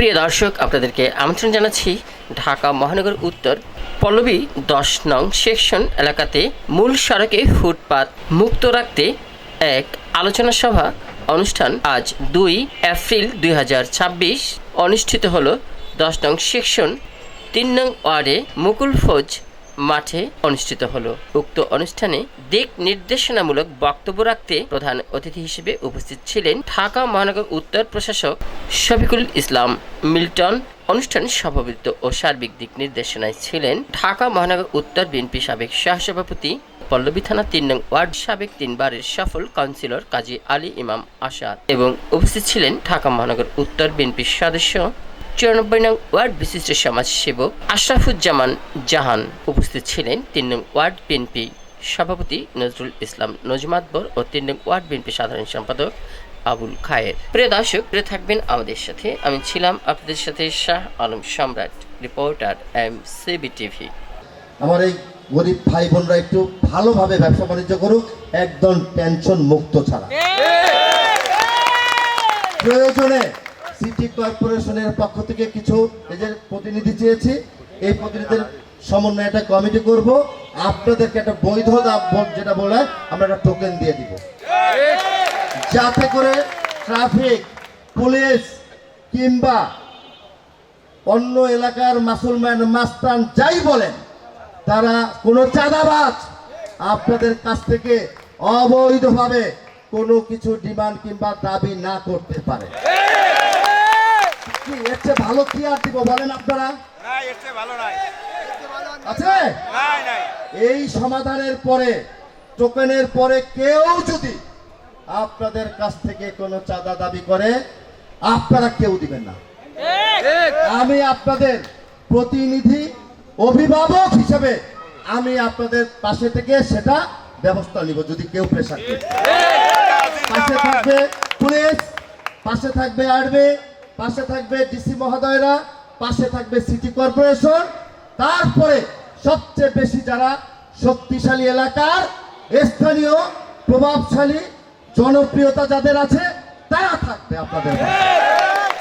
প্রিয় দর্শক, আপনাদেরকে আমন্ত্রণ জানাচ্ছি ঢাকা মহানগর উত্তর পল্লবী 10 নং সেকশন এলাকাতে মূল সড়কে ফুটপাত মুক্ত রাখতে এক আলোচনা সভা অনুষ্ঠান আজ 2 এপ্রিল 2026 অনুষ্ঠিত হলো 10 নং সেকশন 3 নং ওয়ার্ডে মুকুল ফৌজ মাঠে অনুষ্ঠিত হলো। উক্ত অনুষ্ঠানে দিক নির্দেশনামূলক বক্তব্য রাখতে প্রধান অতিথি হিসেবে উপস্থিত ছিলেন ঢাকা মহানগর উত্তর প্রশাসক শফিকুল ইসলাম মিল্টন। অনুষ্ঠানে সভাপতিত্ব ও সার্বিক দিক নির্দেশনায় ছিলেন ঢাকা মহানগর উত্তর বিএনপি সাবেক সহসভাপতি, পল্লবী থানা 3 নং ওয়ার্ড সাবেক 3 বারের সফল কাউন্সিলর কাজী আলী ইমাম আসাদ এবং উপস্থিত ছিলেন ঢাকা মহানগর উত্তর বিএনপির সদস্য 94 নং ওয়ার্ড বিশিষ্ট সমাজসেবক আশরাফুজ্জামান জাহান। উপস্থিত ছিলেন 3 নং ওয়ার্ড বিএনপি সভাপতি নজরুল ইসলাম নজমাতবর ও 3 নং ওয়ার্ড বিএনপি সাধারণ সম্পাদক আবুল খায়ের। প্রিয় দর্শক, থাকবেন আমাদের সাথে। আমি ছিলাম আপনাদের সাথে শাহ আলম সম্রাট, রিপোর্টার MCB টিভি। আমার এই গরিব ভাই বোনরা একটু ভালোভাবে ব্যবসা বাণিজ্য করুক, একদম টেনশন মুক্ত ছাড়া। প্রয়োজনে সিটি কর্পোরেশনের পক্ষ থেকে কিছু এদের প্রতিনিধি চেয়েছি, এই প্রতিনিধিদের সমন্বয়ে একটা কমিটি করব, আপনাদেরকে একটা বৈধ যেটা বলে আমরা একটা টোকেন দিয়ে দিব, যাতে করে ট্রাফিক পুলিশ কিংবা অন্য এলাকার মাসুলম্যান মাস্তান যাই বলেন, তারা কোনো চাঁদাবাজ আপনাদের কাছ থেকে অবৈধভাবে কোনো কিছু ডিমান্ড কিংবা দাবি না করতে পারে। এর চেয়ে ভালো কি আর দিব বলেন আপনারা? আছে এই সমাধানের পরে, টোকেনের পরে কেউ যদি আপনাদের কাছ থেকে কোনো চাঁদা দাবি করে, আপনারা কেউ দিবেন না। আমি আপনাদের প্রতিনিধি, অভিভাবক হিসেবে আমি আপনাদের পাশে থেকে সেটা ব্যবস্থা নিব। যদি কেউ প্রেসার করে, পাশে থাকবে পুলিশ, পাশে থাকবে আর্মি, পাশে থাকবে ডিসি মহোদয়রা, পাশে থাকবে সিটি কর্পোরেশন, তারপরে সবচেয়ে বেশি যারা শক্তিশালী এলাকার স্থানীয় প্রভাবশালী জনপ্রিয়তা যাদের আছে তারা থাকবে আপনাদের।